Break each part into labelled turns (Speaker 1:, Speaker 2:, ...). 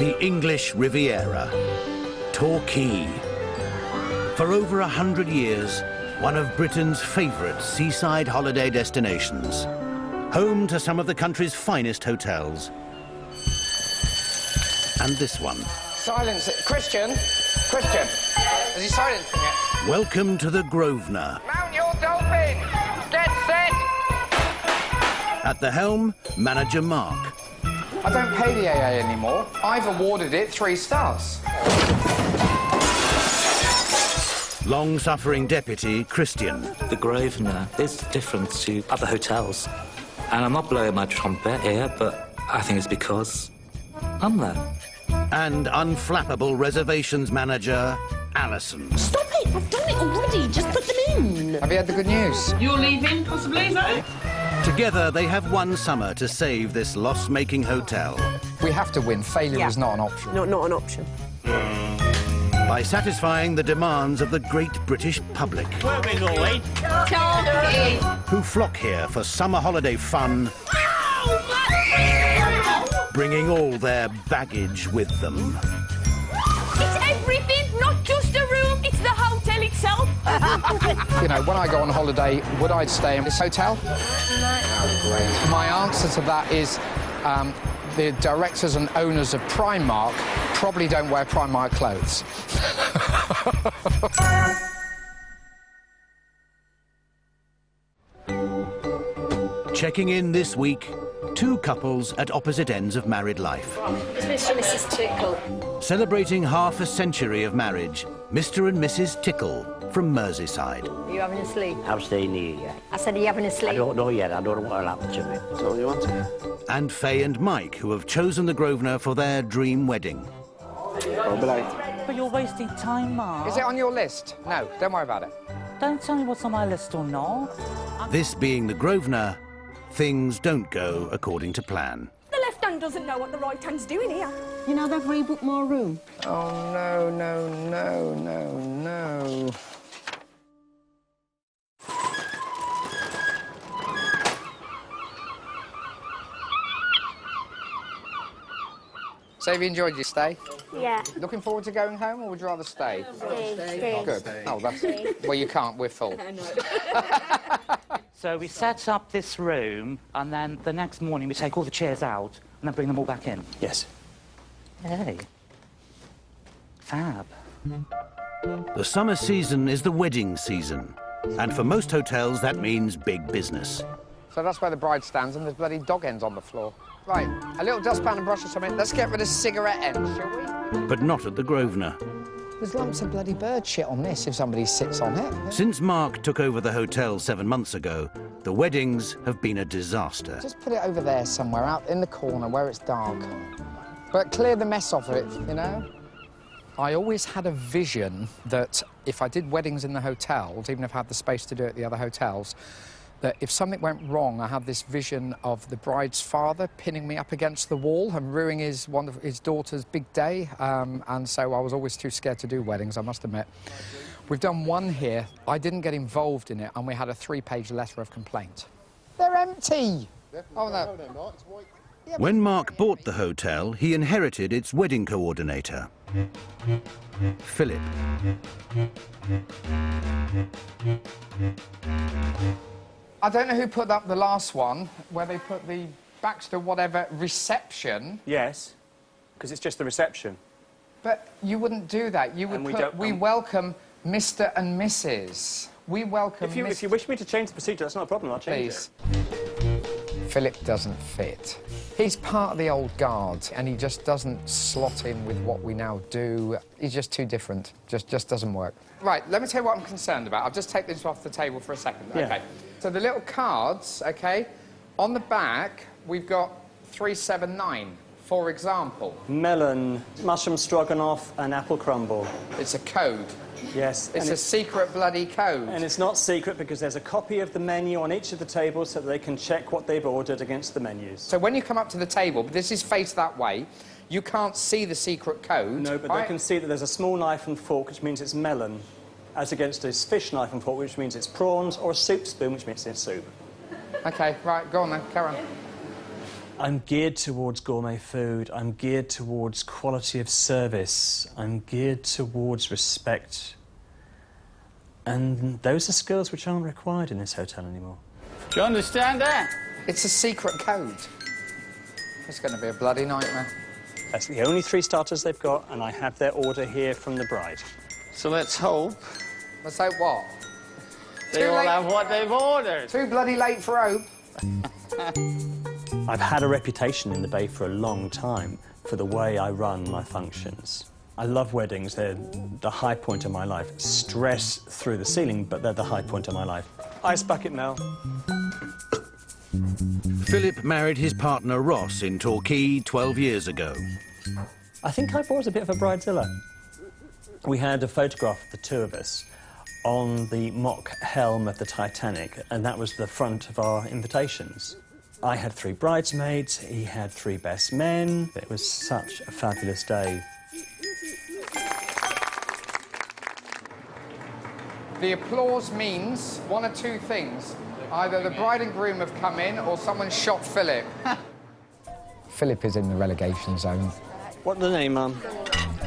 Speaker 1: The English Riviera, Torquay. For over 100 years, one of Britain's favourite seaside holiday destinations. Home to some of the country's finest hotels. And this one.
Speaker 2: Silence it. Christian! Christian! Is he silencing it?
Speaker 1: Welcome to the Grosvenor.
Speaker 2: Mount your dolphin! Get set!
Speaker 1: At the helm, manager Mark.
Speaker 2: I don't pay the AA anymore. I've awarded it 3 stars.
Speaker 1: Long-suffering deputy Christian.
Speaker 3: The Grosvenor is different to other hotels. And I'm not blowing my trumpet here, but I think it's because I'm there.
Speaker 1: And unflappable reservations manager Alison.
Speaker 4: Stop it! I've done it already. Just put them in.
Speaker 2: Have you had the good news?
Speaker 5: You're leaving, possibly, is that it?
Speaker 1: Together, they have one summer to save this loss-making hotel.
Speaker 2: We have to win. Failure is not an option.
Speaker 4: Not an option.
Speaker 1: By satisfying the demands of the great British public.
Speaker 5: Where are we going?
Speaker 4: Torquay.
Speaker 1: Who flock here for summer holiday fun, bringing all their baggage with them.
Speaker 6: It's everything, not just a room, it's the hotel itself.
Speaker 2: You know, when I go on holiday, would I stay in this hotel?
Speaker 6: No.
Speaker 2: My answer to that is the directors and owners of Primark probably don't wear Primark clothes.
Speaker 1: Checking in this week, 2 couples at opposite ends of married life.
Speaker 4: It's Mr. and Mrs. Tickle.
Speaker 1: Celebrating half a century of marriage, Mr. and Mrs. Tickle from Merseyside.
Speaker 4: Are you having a sleep?
Speaker 7: I'm staying here, yeah.
Speaker 4: I said, are you having a sleep?
Speaker 7: I don't know yet. I don't know what will happen to me. That's all you want.
Speaker 1: And Faye and Mike, who have chosen the Grosvenor for their dream wedding.
Speaker 8: But you're wasting time, Mark.
Speaker 2: Is it on your list? No, don't worry about it.
Speaker 8: Don't tell me what's on my list or not.
Speaker 1: This being the Grosvenor, things don't go according to plan.
Speaker 6: The left hand doesn't know what the right hand's doing here.
Speaker 4: You know, they've rebooked more room.
Speaker 2: Oh, no, no, no, no, no. So have you enjoyed your stay?
Speaker 6: Yeah.
Speaker 2: Looking forward to going home, or would you rather stay?
Speaker 6: Stay.
Speaker 2: Good. Oh, that's... Well, you can't. We're full.
Speaker 8: So we set up this room, and then the next morning we take all the chairs out and then bring them all back in.
Speaker 7: Yes.
Speaker 8: Hey. Fab.
Speaker 1: The summer season is the wedding season, and for most hotels that means big business.
Speaker 2: So that's where the bride stands, and there's bloody dog ends on the floor. Right, a little dustpan and brush or something. Let's get rid of cigarette ends, shall we?
Speaker 1: But not at the Grosvenor.
Speaker 2: There's lumps of bloody bird shit on this if somebody sits on it.
Speaker 1: Since Mark took over the hotel 7 months ago, the weddings have been a disaster.
Speaker 2: Just put it over there somewhere, out in the corner where it's dark. But clear the mess off it, you know? I always had a vision that if I did weddings in the hotels, even if I had the space to do it at the other hotels, that if something went wrong, I had this vision of the bride's father pinning me up against the wall and ruining one of his daughter's big day. And so I was always too scared to do weddings, I must admit. We've done one here. I didn't get involved in it, and we had a 3-page letter of complaint. They're empty. Oh, no.
Speaker 1: When Mark bought the hotel, he inherited its wedding coordinator, Philip.
Speaker 2: I don't know who put up the last one, where they put the Baxter whatever reception.
Speaker 9: Yes, because it's just the reception.
Speaker 2: But you wouldn't do that. You would put, we welcome Mr. and Mrs. We welcome
Speaker 9: If you wish me to change the procedure, that's not a problem, I'll change it.
Speaker 2: Philip doesn't fit. He's part of the old guard, and he just doesn't slot in with what we now do. He's just too different. Just doesn't work. Right, let me tell you what I'm concerned about. I'll just take this off the table for a second.
Speaker 9: Yeah.
Speaker 2: OK. So the little cards, OK, on the back, we've got 379, for example.
Speaker 9: Melon, mushroom stroganoff and apple crumble.
Speaker 2: It's a code.
Speaker 9: Yes.
Speaker 2: It's a secret bloody code.
Speaker 9: And it's not secret because there's a copy of the menu on each of the tables so that they can check what they've ordered against the menus.
Speaker 2: So when you come up to the table, this is faced that way, you can't see the secret code.
Speaker 9: No, but they can see that there's a small knife and fork, which means it's melon, as against a fish knife and fork, which means it's prawns, or a soup spoon, which means it's soup.
Speaker 2: OK, right, go on then, carry on.
Speaker 9: I'm geared towards gourmet food, I'm geared towards quality of service, I'm geared towards respect. And those are skills which aren't required in this hotel anymore.
Speaker 5: Do you understand that?
Speaker 2: It's a secret code. It's going to be a bloody nightmare.
Speaker 9: That's the only 3 starters they've got, and I have their order here from the bride.
Speaker 5: So let's hope
Speaker 2: Let's hope what?
Speaker 5: they all have what they've ordered.
Speaker 2: Too bloody late for hope.
Speaker 9: I've had a reputation in the Bay for a long time for the way I run my functions. I love weddings, they're the high point of my life. Stress through the ceiling, but they're the high point of my life. Ice bucket, Mel.
Speaker 1: Philip married his partner Ross in Torquay 12 years ago.
Speaker 9: I think I brought a bit of a bridezilla. We had a photograph of the 2 of us on the mock helm of the Titanic, and that was the front of our invitations. I had 3 bridesmaids, he had 3 best men. It was such a fabulous day.
Speaker 2: The applause means one or 2 things. Either the bride and groom have come in or someone shot Philip. Philip is in the relegation zone.
Speaker 9: What's the name, Mum?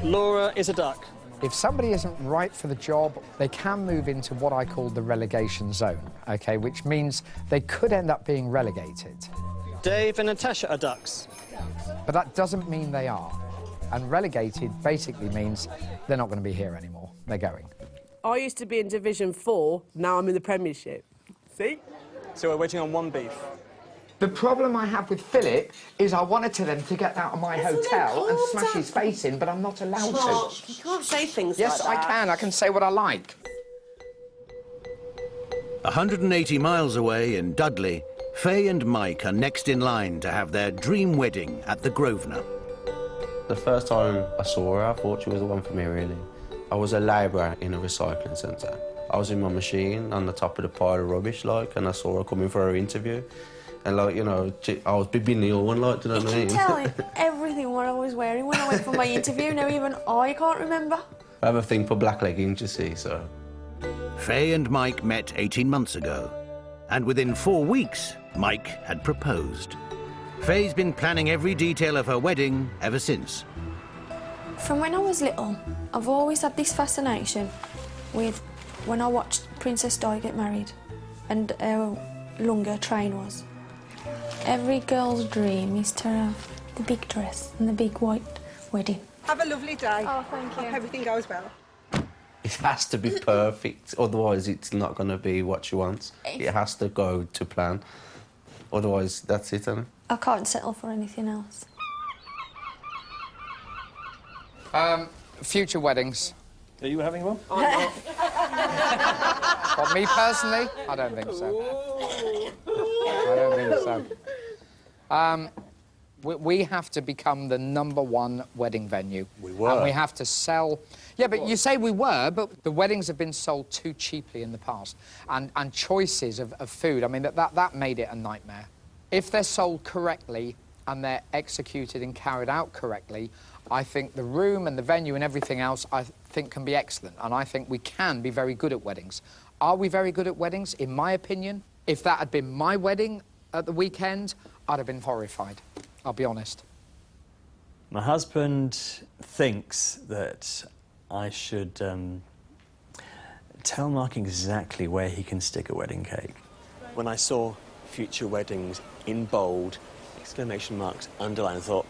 Speaker 9: Laura is a duck.
Speaker 2: If somebody isn't right for the job, they can move into what I call the relegation zone, OK, which means they could end up being relegated.
Speaker 9: Dave and Natasha are ducks.
Speaker 2: But that doesn't mean they are. And relegated basically means they're not going to be here anymore. They're going.
Speaker 10: I used to be in Division 4, now I'm in the Premiership. See?
Speaker 9: So we're waiting on 1 beef.
Speaker 2: The problem I have with Philip is I wanted them to get out of my hotel and smash his face in, but I'm not allowed to.
Speaker 10: You can't say things
Speaker 2: Yes,
Speaker 10: like that.
Speaker 2: I can. I can say what I like.
Speaker 1: 180 miles away in Dudley, Faye and Mike are next in line to have their dream wedding at the Grosvenor.
Speaker 11: The first time I saw her, I thought she was the one for me, really. I was a labourer in a recycling centre. I was in my machine on the top of the pile of rubbish, like, and I saw her coming for her interview. And, like, you know, I was bibbing the old one, like, do you know what I mean?
Speaker 6: You can tell everything what I was wearing when I went for my interview. Now even I can't remember.
Speaker 11: I have a thing for black leggings, you see, so...
Speaker 1: Faye and Mike met 18 months ago, and within 4 weeks, Mike had proposed. Faye's been planning every detail of her wedding ever since.
Speaker 6: From when I was little, I've always had this fascination with when I watched Princess Di get married and how long her train was. Every girl's dream is to have the big dress and the big white wedding.
Speaker 10: Have a lovely day.
Speaker 6: Oh, thank you.
Speaker 10: Hope everything goes well.
Speaker 11: It has to be perfect, otherwise it's not going to be what she wants. It has to go to plan, otherwise that's it, isn't it?
Speaker 6: I can't settle for anything else.
Speaker 2: Future weddings.
Speaker 9: Are you having one?
Speaker 2: What, me personally? I don't think so. I don't think so. We have to become the #1 wedding venue.
Speaker 9: We were.
Speaker 2: And we have to sell... Yeah, but you say we were, but the weddings have been sold too cheaply in the past. And choices of food, I mean, that made it a nightmare. If they're sold correctly and they're executed and carried out correctly, I think the room and the venue and everything else, I think, can be excellent. And I think we can be very good at weddings. Are we very good at weddings? In my opinion, if that had been my wedding at the weekend, I'd have been horrified. I'll be honest.
Speaker 9: My husband thinks that I should tell Mark exactly where he can stick a wedding cake. When I saw future weddings in bold, exclamation marks, underline, I thought...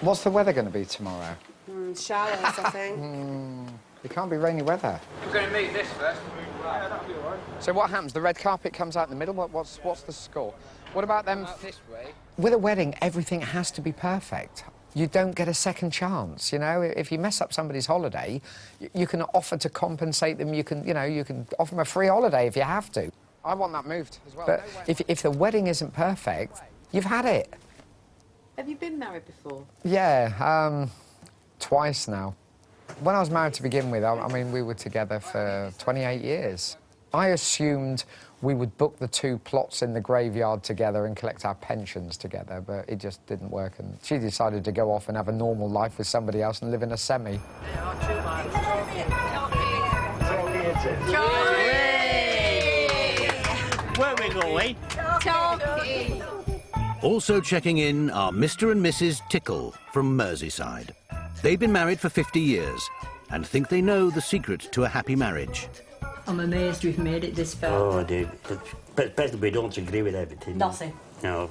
Speaker 2: What's the weather going to be tomorrow?
Speaker 10: Showers, I think.
Speaker 2: It can't be rainy weather.
Speaker 5: We're going to meet this first. Yeah, that'll be all right.
Speaker 2: So what happens? The red carpet comes out in the middle? What's the score? What about them?
Speaker 5: This way.
Speaker 2: With a wedding, everything has to be perfect. You don't get a second chance, you know? If you mess up somebody's holiday, you can offer to compensate them. You can, you know, you can offer them a free holiday if you have to. I want that moved as well. But if the wedding isn't perfect, you've had it.
Speaker 10: Have you been married before?
Speaker 2: Yeah, twice now. When I was married to begin with, I mean, we were together for 28 years. I assumed we would book the 2 plots in the graveyard together and collect our pensions together, but it just didn't work, and she decided to go off and have a normal life with somebody else and live in a semi.
Speaker 5: Where are we going?
Speaker 4: Torquay.
Speaker 1: Also checking in are Mr. and Mrs. Tickle from Merseyside. They've been married for 50 years and think they know the secret to a happy marriage.
Speaker 12: I'm amazed we've made it this far.
Speaker 7: Oh, dude. But we don't agree with everything.
Speaker 12: Nothing.
Speaker 7: No.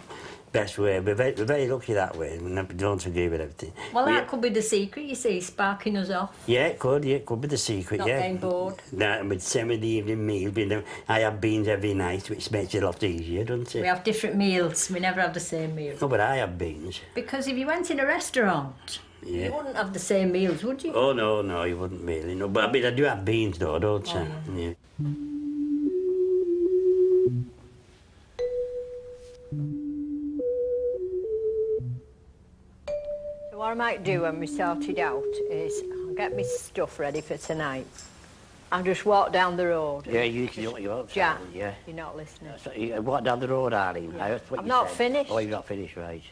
Speaker 7: Best way. We're very lucky that way. We don't agree with everything.
Speaker 12: Well, that could be the secret, you see, sparking us off.
Speaker 7: Yeah, it could. Yeah, it could be the secret.
Speaker 12: Not
Speaker 7: yeah.
Speaker 12: getting bored.
Speaker 7: No, but same with the evening meal. I have beans every night, which makes it a lot easier, doesn't it?
Speaker 12: We have different meals. We never have the same meal.
Speaker 7: No, but I have beans.
Speaker 12: Because if you went in a restaurant,
Speaker 7: Yeah.
Speaker 12: you wouldn't have the same meals, would you?
Speaker 7: Oh, no, you wouldn't really. No, but I mean, I do have beans, though, don't I? Yeah.
Speaker 4: So what I might do when we sorted out is I'll get my stuff ready for tonight. I'll just walk down the road.
Speaker 7: Yeah, you can do what you want.
Speaker 4: Jack,
Speaker 7: yeah.
Speaker 4: you're not listening.
Speaker 7: So you walk down the road, Arlene.
Speaker 4: I'm not finished.
Speaker 7: Oh, you're not finished, right.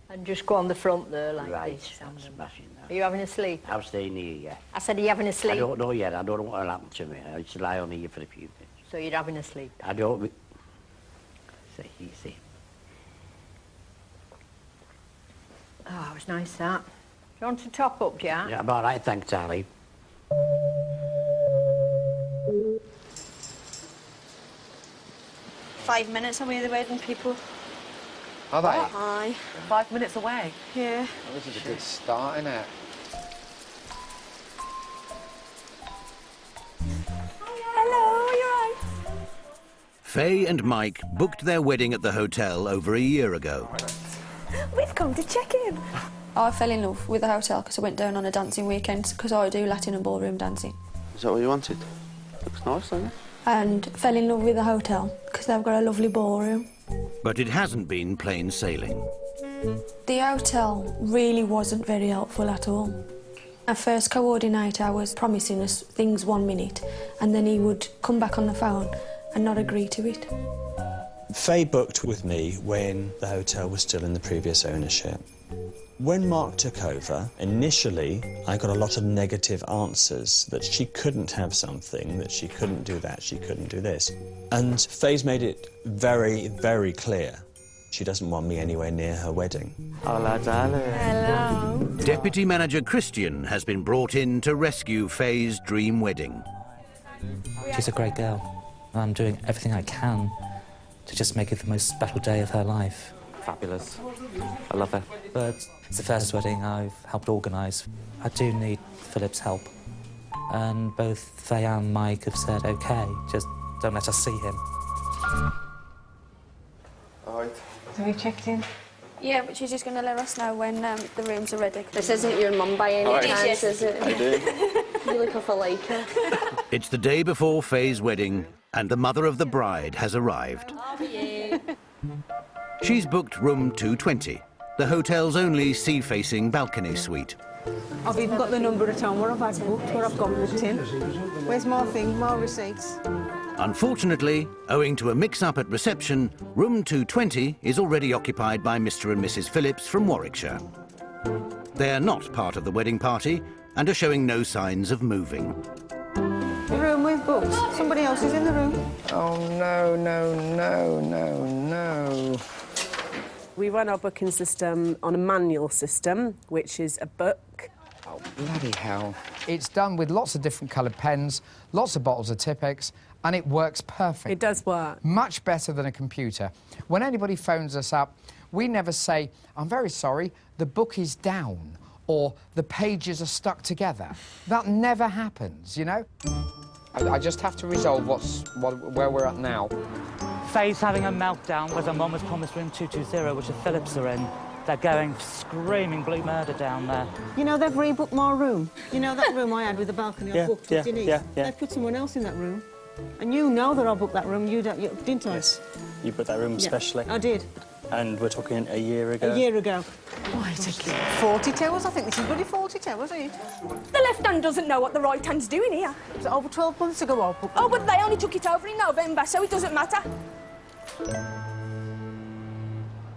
Speaker 4: And just go on the front there like
Speaker 7: Right,
Speaker 4: this.
Speaker 7: that's smashing that.
Speaker 4: Are you having a sleep?
Speaker 7: I'm staying here, yeah.
Speaker 4: I said, are you having a sleep?
Speaker 7: I don't know yet. I don't know what will happen to me. I just lie on here for a few minutes.
Speaker 4: So you're having a sleep?
Speaker 7: I don't... See.
Speaker 4: Oh, it was nice, that. Do you want to top up, Jack?
Speaker 7: Yeah, I'm all right, thanks, Arlene.
Speaker 6: "5 minutes away the wedding, people."
Speaker 2: Are they?
Speaker 6: Aye.
Speaker 10: 5 minutes away?
Speaker 6: Yeah.
Speaker 2: Oh, this is a good start, isn't it?
Speaker 6: Hello, you're right.
Speaker 1: Faye and Mike booked their wedding at the hotel over a year ago.
Speaker 6: We've come to check in. I fell in love with the hotel because I went down on a dancing weekend because I do Latin and ballroom dancing.
Speaker 11: Is that what you wanted? Looks nice, doesn't it?
Speaker 6: And fell in love with the hotel because they've got a lovely ballroom.
Speaker 1: But it hasn't been plain sailing.
Speaker 6: The hotel really wasn't very helpful at all. Our first coordinator was promising us things 1 minute and then he would come back on the phone and not agree to it.
Speaker 9: Faye booked with me when the hotel was still in the previous ownership. When Mark took over, initially I got a lot of negative answers, that she couldn't have something, that she couldn't do that, she couldn't do this. And Faye's made it very, very clear she doesn't want me anywhere near her wedding.
Speaker 3: Hello, darling.
Speaker 6: Hello.
Speaker 1: Deputy Manager Christian has been brought in to rescue Faye's dream wedding.
Speaker 3: She's a great girl. I'm doing everything I can to just make it the most special day of her life. Fabulous. I love her. But it's the first wedding I've helped organise. I do need Philip's help. And both Faye and Mike have said, OK, just don't let us see him.
Speaker 10: All right. So we checked in?
Speaker 6: Yeah, but she's just going to let us know when the rooms are ready.
Speaker 4: This isn't your mum by any chance, is it?
Speaker 11: I do.
Speaker 4: You look awful like her.
Speaker 1: It's the day before Faye's wedding and the mother of the bride has arrived. She's booked room 220, the hotel's only sea-facing balcony suite.
Speaker 10: I've even got the number at home where I've had booked, where I've got booked in. Where's more things, more receipts?
Speaker 1: Unfortunately, owing to a mix-up at reception, room 220 is already occupied by Mr. and Mrs. Phillips from Warwickshire. They're not part of the wedding party and are showing no signs of moving.
Speaker 10: The room we've booked. Somebody else is in the room.
Speaker 2: Oh, no, no, no, no, no.
Speaker 10: We run our booking system on a manual system, which is a book.
Speaker 2: Oh, bloody hell. It's done with lots of different coloured pens, lots of bottles of Tipex, and it works perfect.
Speaker 10: It does work.
Speaker 2: Much better than a computer. When anybody phones us up, we never say, I'm very sorry, the book is down, or the pages are stuck together. That never happens, you know? I just have to resolve where we're at now.
Speaker 8: Faye's having a meltdown as her mum has promised room 220, which the Phillips are in. They're going screaming blue murder down there.
Speaker 10: You know, they've rebooked my room. You know that room I had with the balcony? I booked it, didn't
Speaker 9: yeah.
Speaker 10: They put someone else in that room. And you know that I booked that room, didn't I?
Speaker 9: Yes, you put that room especially.
Speaker 10: I did.
Speaker 9: And we're talking a year ago?
Speaker 10: A year ago. Wait a minute. 40 towers, I think this is bloody 40 towers, ain't it?
Speaker 6: The left hand doesn't know what the right hand's doing here.
Speaker 10: Was it over 12 months ago I booked?
Speaker 6: Oh, but they only took it over in November, so it doesn't matter.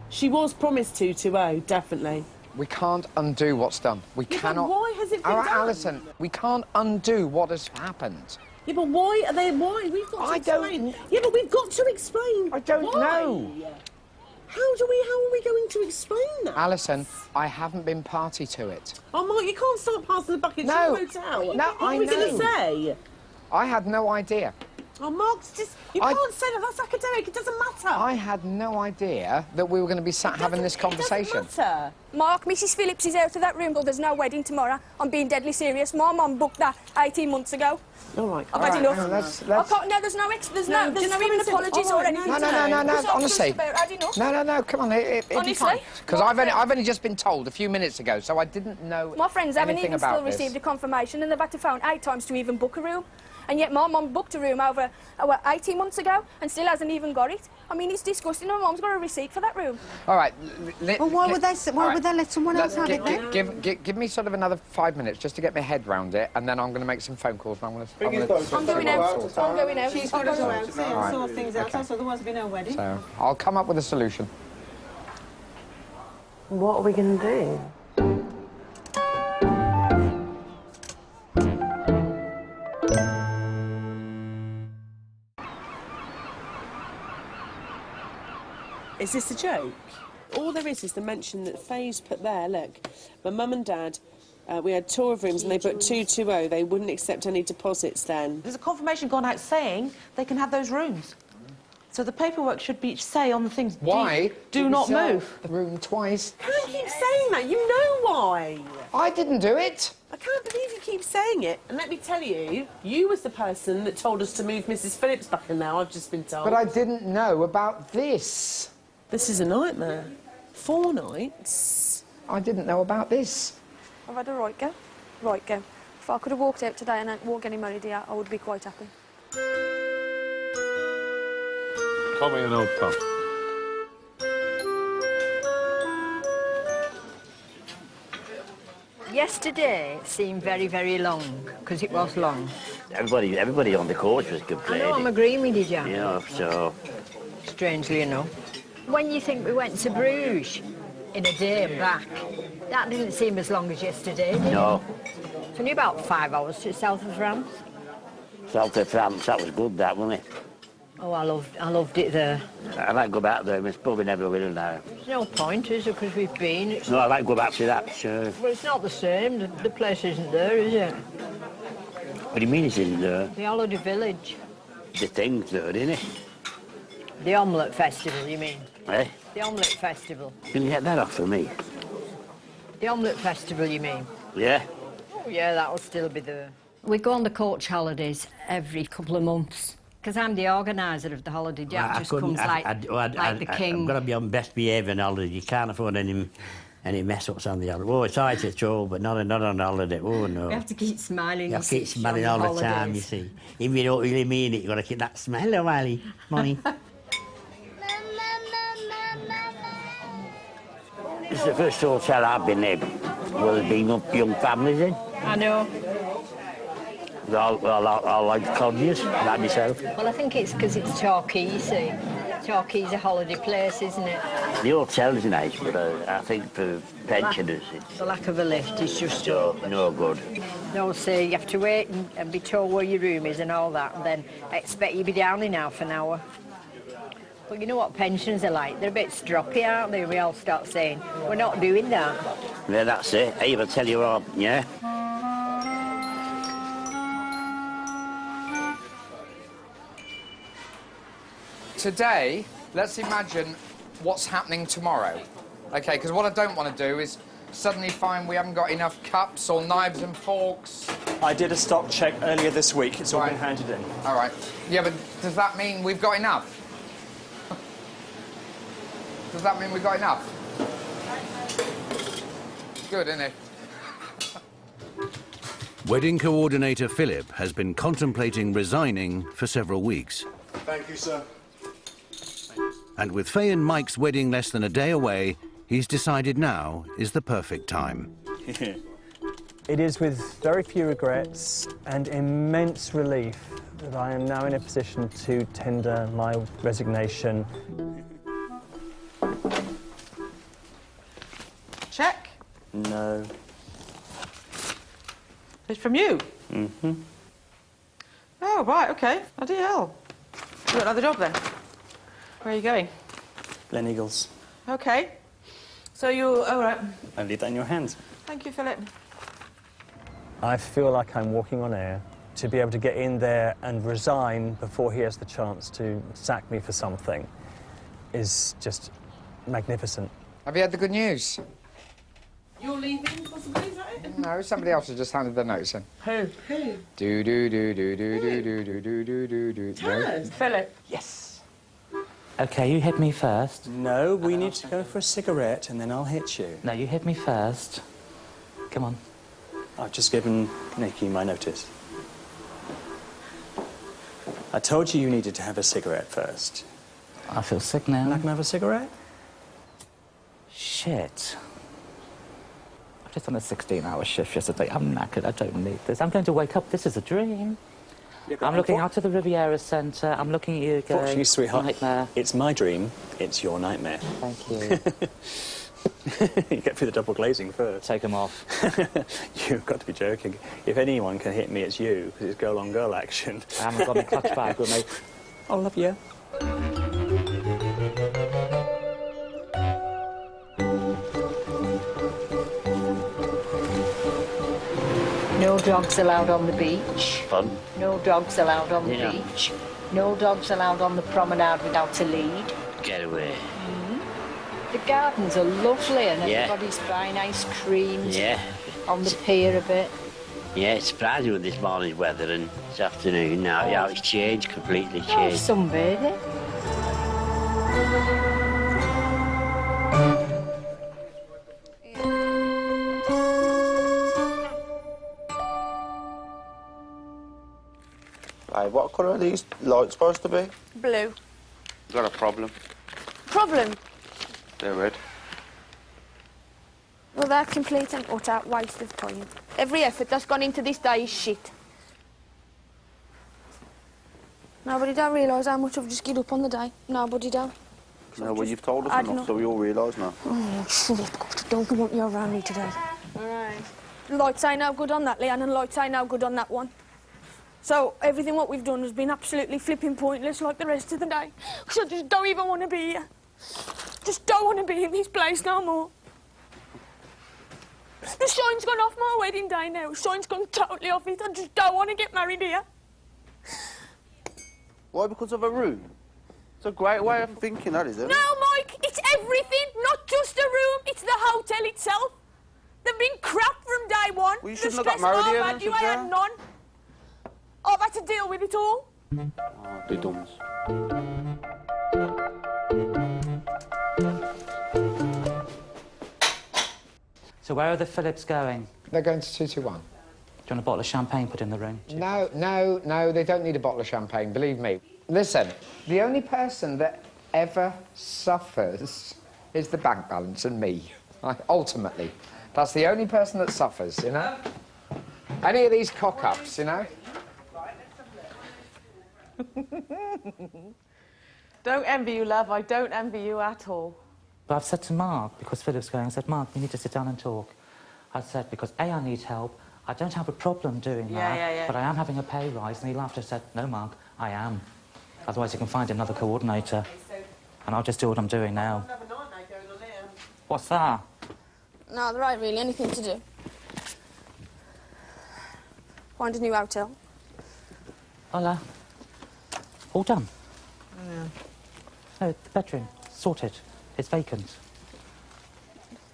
Speaker 10: She was promised 220, definitely.
Speaker 2: We can't undo what's done. We cannot...
Speaker 10: Why has it been
Speaker 2: All right,
Speaker 10: done?
Speaker 2: Alison, we can't undo what has happened.
Speaker 10: Yeah, but why are they... Why? We've got to explain. Yeah, but we've got to explain.
Speaker 2: I don't know.
Speaker 10: How are we going to explain that?
Speaker 2: Alison, I haven't been party to it.
Speaker 10: Oh, Mark, you can't start passing the bucket to
Speaker 2: No.
Speaker 10: the hotel.
Speaker 2: No,
Speaker 10: what are we going to say?
Speaker 2: I had no idea.
Speaker 10: Oh, Mark, just... You can't say that. That's academic. It doesn't matter.
Speaker 2: I had no idea that we were going to be sat having this conversation.
Speaker 10: It doesn't matter.
Speaker 6: Mark, Mrs Phillips is out of that room, but there's no wedding tomorrow. I'm being deadly serious. My mum booked that 18 months ago.
Speaker 10: All right.
Speaker 6: I've had enough.
Speaker 2: Let's...
Speaker 6: I can't, no, there's no even apologies or anything.
Speaker 2: No, honestly.
Speaker 6: I've had enough.
Speaker 2: No, come on, it'd be fine. Because I've only just been told a few minutes ago, so I didn't know
Speaker 6: My friends haven't
Speaker 2: anything
Speaker 6: even
Speaker 2: about
Speaker 6: still
Speaker 2: this.
Speaker 6: received a confirmation, and they've had to phone 8 times to even book a room. And yet my mum booked a room over 18 months ago and still hasn't even got it. I mean, it's disgusting. My mum's got a receipt for that room.
Speaker 2: All right.
Speaker 10: Well, why would they let someone else have it?
Speaker 2: Give me sort of another 5 minutes just to get my head round it, and then I'm going to make some phone calls. And
Speaker 6: I'm going out. I'm going out.
Speaker 10: She's got to go out and sort things out,
Speaker 2: Okay.
Speaker 10: otherwise there'll be no wedding.
Speaker 2: So I'll come up with a solution.
Speaker 10: What are we going to do? Is this a joke? All there is the mention that Faye's put there, look, my mum and dad, we had tour of rooms and they put 220, they wouldn't accept any deposits then.
Speaker 13: There's a confirmation gone out saying they can have those rooms. So the paperwork should say on the things,
Speaker 2: Why?
Speaker 13: do not move.
Speaker 2: The room twice.
Speaker 10: You can't keep saying that, you know why.
Speaker 2: I didn't do it.
Speaker 10: I can't believe you keep saying it. And let me tell you, you was the person that told us to move Mrs Phillips back in there, I've just been told.
Speaker 2: But I didn't know about this.
Speaker 10: This is a nightmare. 4 nights.
Speaker 2: I didn't know about this.
Speaker 6: I've had a right go. Right go. If I could have walked out today and I wasn't getting married here, I would be quite happy.
Speaker 14: Tommy and old Tom.
Speaker 4: Yesterday seemed very, very long, because it was long.
Speaker 15: Everybody on the course was
Speaker 4: I
Speaker 15: complaining.
Speaker 4: know, I'm agreeing with you, Jack.
Speaker 15: Yeah, so...
Speaker 4: Strangely enough. When you think we went to Bruges in a day and back, that didn't seem as long as yesterday, did
Speaker 15: No.
Speaker 4: it? It's only about 5 hours to south of France.
Speaker 15: South of France, that was good, that, wasn't it?
Speaker 4: Oh, I loved it there.
Speaker 15: I like to go back there, it's probably never will now.
Speaker 4: There's no point, is there, because we've been.
Speaker 15: No, I like to go back to that, sure.
Speaker 4: Well, it's not the same. The place isn't there, is it?
Speaker 15: What do you mean it isn't there?
Speaker 4: The holiday village.
Speaker 15: The thing's there, isn't it?
Speaker 4: The omelette festival, you mean?
Speaker 15: Eh?
Speaker 4: The omelette festival.
Speaker 15: Can you get that off for me?
Speaker 4: The omelette festival, you mean?
Speaker 15: Yeah?
Speaker 4: Oh, yeah, that'll still be there. We go on the coach holidays every couple of months. Because I'm the organiser of the holiday. Jack just comes like the king.
Speaker 7: I've got to be on best behaviour on holiday. You can't afford any mess-ups on the holiday. Oh, it's all right, it's all, but not on holiday. Oh, no.
Speaker 4: You have to keep smiling.
Speaker 7: You have to keep smiling all the time, you see. If you don't really mean it, you've got to keep that smile a while, Molly.
Speaker 15: This is the first hotel I've been in where there's been young families in.
Speaker 4: I know.
Speaker 15: All like codgers, like myself.
Speaker 4: Well, I think it's because it's Torquay, you see. Torquay's a holiday place, isn't it?
Speaker 15: The hotel's nice, but I think for pensioners it's...
Speaker 4: The lack of a lift is just...
Speaker 15: No good.
Speaker 4: They'll say you have to wait and be told where your room is and all that, and then expect you to be down in half an hour. But you know what pensions are like? They're a bit stroppy, aren't they? We all start saying, we're not doing that.
Speaker 15: Yeah, that's it. I even tell you all, yeah?
Speaker 2: Today, let's imagine what's happening tomorrow. OK, because what I don't want to do is suddenly find we haven't got enough cups or knives and forks.
Speaker 9: I did a stock check earlier this week. It's all been handed in.
Speaker 2: All right. Yeah, but does that mean we've got enough? Does that mean we've got enough? Good, isn't it?
Speaker 1: Wedding coordinator Philip has been contemplating resigning for several weeks.
Speaker 14: Thank you, sir.
Speaker 1: And with Faye and Mike's wedding less than a day away, he's decided now is the perfect time.
Speaker 9: It is with very few regrets and immense relief that I am now in a position to tender my resignation.
Speaker 13: Check?
Speaker 7: No.
Speaker 13: It's from you?
Speaker 7: Mm-hmm.
Speaker 13: Oh. Oh, right, OK. Bloody hell. You got another job, then? Where are you going?
Speaker 9: Glen Eagles.
Speaker 13: OK. So you're... all right.
Speaker 9: I'll leave that in your hands.
Speaker 13: Thank you, Philip.
Speaker 9: I feel like I'm walking on air. To be able to get in there and resign before he has the chance to sack me for something is just magnificent.
Speaker 2: Have you had the good news?
Speaker 10: You're leaving, possibly, is that it?
Speaker 2: No, somebody else has just handed the notes in.
Speaker 13: Who?
Speaker 10: Who?
Speaker 2: Do do do do do do do do do do do do.
Speaker 10: Tell us.
Speaker 13: Philip.
Speaker 9: Yes.
Speaker 8: OK, you hit me first.
Speaker 9: No, we need to go for a cigarette and then I'll hit you.
Speaker 8: No, you hit me first. Come on.
Speaker 9: I've just given Nicky my notice. I told you needed to have a cigarette first.
Speaker 8: I feel sick now.
Speaker 9: I can have a cigarette?
Speaker 8: Shit. I've just done a 16-hour shift yesterday. I'm knackered. I don't need this. I'm going to wake up. This is a dream. I'm looking out to the Riviera Centre. I'm looking at you going...
Speaker 9: Fortunately, sweetheart,
Speaker 8: nightmare.
Speaker 9: It's my dream. It's your nightmare.
Speaker 8: Thank you.
Speaker 9: You get through the double glazing first.
Speaker 8: Take them off.
Speaker 9: You've got to be joking. If anyone can hit me, it's you, because it's girl-on-girl action.
Speaker 8: I haven't got my clutch bag with me.
Speaker 9: I love you.
Speaker 12: No dogs allowed on the beach.
Speaker 15: Fun.
Speaker 12: No dogs allowed on the
Speaker 15: Yeah.
Speaker 12: beach. No dogs allowed on the promenade without a lead.
Speaker 15: Get away.
Speaker 12: The gardens are lovely and
Speaker 15: Yeah.
Speaker 12: everybody's buying ice creams
Speaker 15: Yeah.
Speaker 12: on the pier a bit.
Speaker 15: Yeah, it's surprising with this morning's weather and this afternoon now. Yeah, it's changed, completely
Speaker 12: Oh,
Speaker 15: changed.
Speaker 12: sunbathing.
Speaker 11: Hey, what colour are these lights supposed to be?
Speaker 6: Blue.
Speaker 11: Got a problem.
Speaker 6: Problem?
Speaker 11: They're red.
Speaker 6: Well, they're complete and utter waste of time. Every effort that's gone into this day is shit. Nobody don't realise how much I've just given up on the day. Nobody don't.
Speaker 11: No, well, you've told us
Speaker 6: I
Speaker 11: enough,
Speaker 6: know.
Speaker 11: so we all realise now.
Speaker 6: Oh, shut up, God. I don't want you around me today. All right. Lights ain't no good on that, Leanne, and lights ain't no good on that one. So everything what we've done has been absolutely flipping pointless like the rest of the day. Because I just don't even want to be here. Just don't want to be in this place no more. The shine's gone off my wedding day now. The shine's gone totally off it. I just don't want to get married here.
Speaker 11: Why? Because of a room? It's a great way of thinking, that, isn't it?
Speaker 6: No, Mike, it's everything, not just a room. It's the hotel itself. They've been crap from day one.
Speaker 11: Well, you
Speaker 6: The
Speaker 11: shouldn't have got
Speaker 6: stress
Speaker 11: married
Speaker 6: I've
Speaker 11: here
Speaker 6: had,
Speaker 11: then,
Speaker 6: you
Speaker 11: should
Speaker 6: ain't
Speaker 11: you?
Speaker 6: had none. I've had to deal with it all.
Speaker 11: Oh, the dumbs.
Speaker 8: So where are the Phillips going?
Speaker 2: They're going to 221.
Speaker 8: Do you want a bottle of champagne put in the room?
Speaker 2: No, no, no, they don't need a bottle of champagne, believe me. Listen, the only person that ever suffers is the bank balance and me. Ultimately. That's the only person that suffers, you know? Any of these cock-ups, you know?
Speaker 13: Don't envy you, love. I don't envy you at all.
Speaker 8: But I've said to Mark, because Philip's going, I said, Mark, we need to sit down and talk. I said, because A, I need help. I don't have a problem doing that,
Speaker 13: Yeah.
Speaker 8: but I am having a pay rise. And he laughed and said, no, Mark, I am. Otherwise you can find another coordinator. And I'll just do what I'm doing now. What's that?
Speaker 6: No, there ain't really anything to do. Find a new hotel.
Speaker 8: Hola. All done.
Speaker 13: Yeah.
Speaker 8: No, the bedroom. Sorted. It's vacant.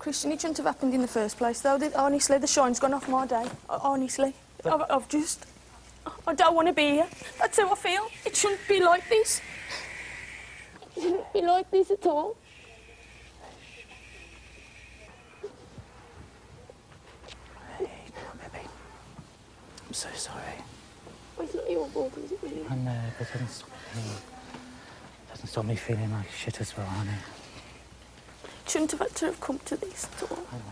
Speaker 6: Christian, it shouldn't have happened in the first place, though. Honestly, the shine's gone off my day. Honestly. I've just... I don't want to be here. That's how I feel. It shouldn't be like this. It shouldn't be like this at all.
Speaker 8: Hey, baby. I'm so sorry.
Speaker 6: It's not your fault, is it, really?
Speaker 8: I know, but it doesn't stop me. It doesn't stop me feeling like shit as well, honey.
Speaker 6: It shouldn't have had to have come to this at all.
Speaker 8: I know.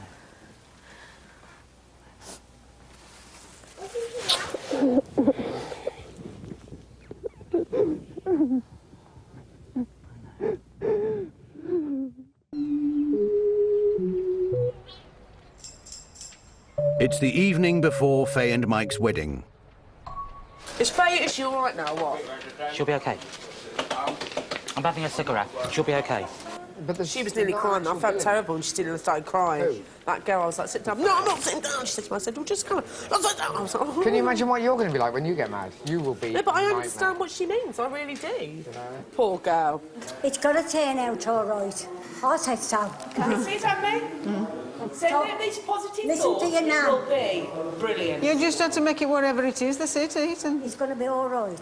Speaker 1: It's the evening before Faye and Mike's wedding.
Speaker 10: Is Faye, is she all right now, what?
Speaker 8: She'll be okay. I'm having a cigarette. She'll be okay.
Speaker 10: But she was nearly crying. I felt terrible and she didn't started crying. Who? That girl, I was like, sit down. No, I'm not sitting down. She said to me, I said, well, just come on. I'll sit down. I was like, oh.
Speaker 2: Can you imagine what you're going to be like when you get married? You will be.
Speaker 10: No, but I understand what she means. I really do. You know? Poor girl.
Speaker 16: It's got to turn out all right. I said so.
Speaker 13: Can you see it, Annie? So these positive thoughts,
Speaker 16: to you now.
Speaker 13: Will be brilliant.
Speaker 17: You just have to make it whatever it is. That's it, Ethan.
Speaker 16: It's going to be all right.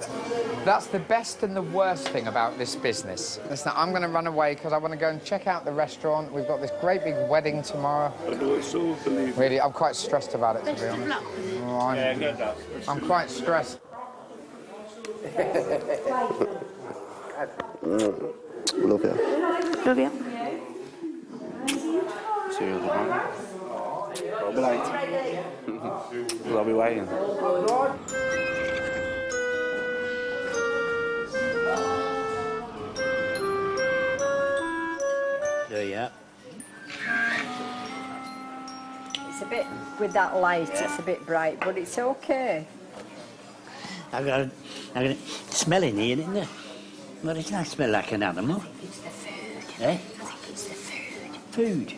Speaker 2: That's the best and the worst thing about this business. Listen, I'm going to run away because I want to go and check out the restaurant. We've got this great big wedding tomorrow.
Speaker 14: I know it's so believe.
Speaker 2: Really, I'm quite stressed about it, to be honest. I'm quite stressed.
Speaker 11: Love you.
Speaker 6: Love you.
Speaker 11: See you tomorrow. I'll be late. I'll be waiting.
Speaker 7: There you are.
Speaker 4: It's a bit, with that light, it's a bit bright, but it's okay.
Speaker 7: I've got a smell in here, isn't there? Well, it doesn't smell like an animal.
Speaker 4: It's the food.
Speaker 7: Eh?
Speaker 4: I think it's the food.
Speaker 7: Food?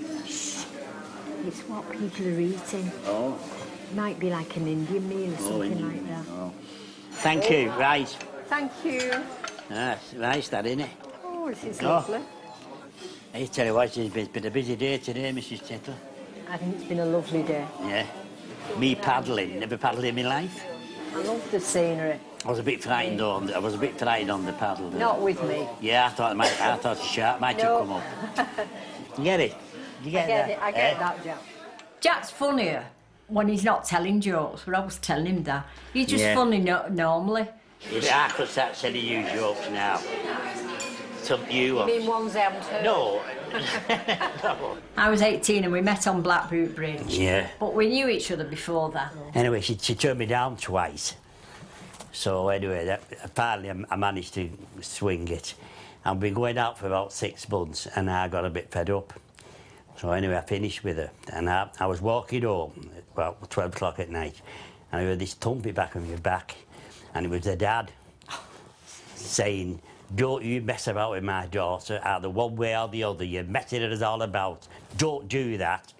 Speaker 4: It's what people are eating.
Speaker 7: Oh.
Speaker 4: Might be like an Indian meal or something
Speaker 7: Indian.
Speaker 4: like that.
Speaker 7: Oh. Thank you, right.
Speaker 4: Thank you.
Speaker 7: Ah, nice that, isn't it?
Speaker 4: Oh, this is lovely.
Speaker 7: I tell you what, it's been a busy day today, Mrs. Tittle.
Speaker 4: I think it's been a lovely day.
Speaker 7: Yeah. Me paddling, never paddled in my life.
Speaker 4: I love the scenery.
Speaker 7: I was a bit frightened on the paddle.
Speaker 4: Not with me.
Speaker 7: Yeah, I thought a shark might have come up. You get it? You get that?
Speaker 4: I get that, Jack. Jack's funnier when he's not telling jokes, but I was telling him that. He's just funny normally.
Speaker 7: I could start telling you jokes now. Some you
Speaker 4: mean ones I haven't heard?
Speaker 7: No. No.
Speaker 4: I was 18 and we met on Blackboot Bridge.
Speaker 7: Yeah.
Speaker 4: But we knew each other before that.
Speaker 7: Anyway, she turned me down twice. So anyway, apparently I managed to swing it. I've been going out for about 6 months and I got a bit fed up. So anyway, I finished with her. And I was walking home at about 12 o'clock at night and I heard this thumping back on my back. And it was her dad saying, don't you mess about with my daughter, either one way or the other. You're messing it all about. Don't do that.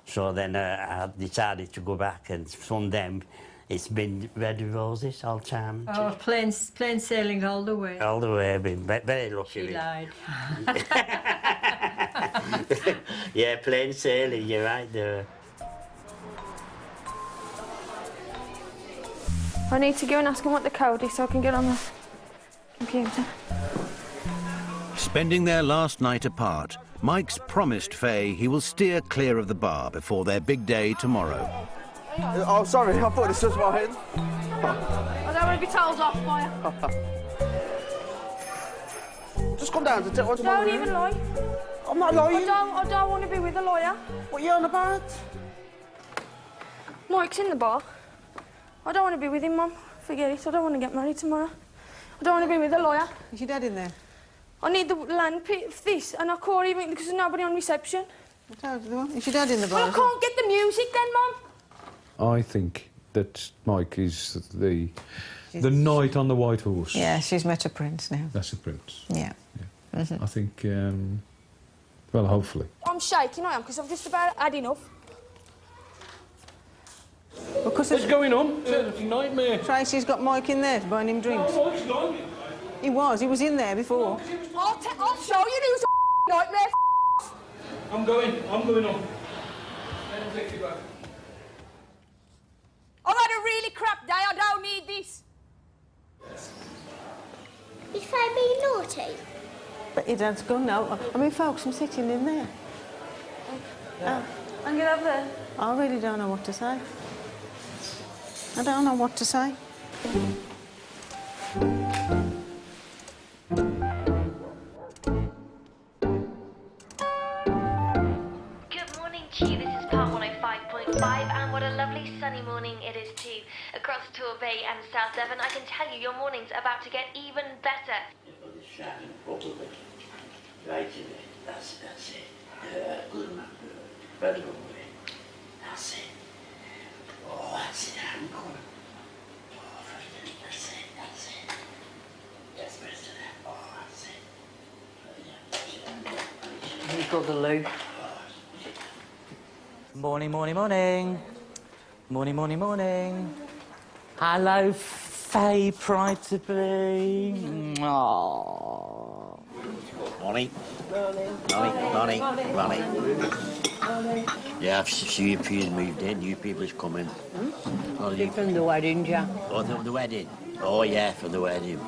Speaker 7: So then I decided to go back, and from them, it's been red roses all the time.
Speaker 4: Oh, plain sailing all the way.
Speaker 7: All the way. I've been very lucky.
Speaker 4: She lied.
Speaker 7: Yeah, plain sailing, you're right there.
Speaker 6: I need to go and ask him what the code is so I can get on the computer.
Speaker 1: Spending their last night apart, Mike's promised Faye he will steer clear of the bar before their big day tomorrow.
Speaker 18: Oh, sorry, I thought it was mine.
Speaker 6: I don't want to be told off by you.
Speaker 18: Just come down to tell what's
Speaker 6: Don't even lie.
Speaker 18: I'm not lying.
Speaker 6: I don't want to be with a lawyer.
Speaker 18: What are you on about?
Speaker 6: Mike's in the bar. I don't want to be with him, Mum. Forget it. I don't want to get married tomorrow. I don't want to be with a lawyer.
Speaker 17: Is your dad in there?
Speaker 6: I need the land pit for this, and I can't even because there's nobody on reception.
Speaker 17: Is your dad in the bar?
Speaker 6: Well, I can't get the music then, Mum.
Speaker 14: I think that Mike is the knight on the white horse.
Speaker 17: Yeah, she's met a prince now.
Speaker 14: That's a prince.
Speaker 17: Yeah.
Speaker 14: I think, well, hopefully.
Speaker 6: I'm shaking, I am, because I've just about had enough.
Speaker 17: Because
Speaker 14: What's going on? It's a nightmare.
Speaker 17: Tracy's got Mike in there buying him drinks.
Speaker 14: No, Mike's gone.
Speaker 17: He was in there before.
Speaker 6: I'll show you who's a nightmare.
Speaker 14: I'm going on. I'll take you back.
Speaker 6: I've had a really crap day, I don't need this.
Speaker 16: Is Faye being naughty?
Speaker 17: But your dad's gone now. I mean, folks, I'm sitting in there.
Speaker 6: And get up there.
Speaker 17: I really don't know what to say. I don't know what to say.
Speaker 19: Good morning to you. This is Part 105.5 and what a lovely sunny morning it is too. Across Torquay and South Devon, I can tell you your morning's about to get even better.
Speaker 7: Right in it. That's it. Good man. Very good way. That's it. Oh, that's it. I'm going. Oh, that's it.
Speaker 4: just go to the loo.
Speaker 8: Morning, morning, morning. Morning, morning, morning. Hello, Faye Pride to be. Aww.
Speaker 15: Morning.
Speaker 10: Morning.
Speaker 15: Morning. Yeah, I've seen a few moved in. New people's coming.
Speaker 4: From the wedding, Jack.
Speaker 15: Oh, the wedding. Oh, yeah, for the wedding.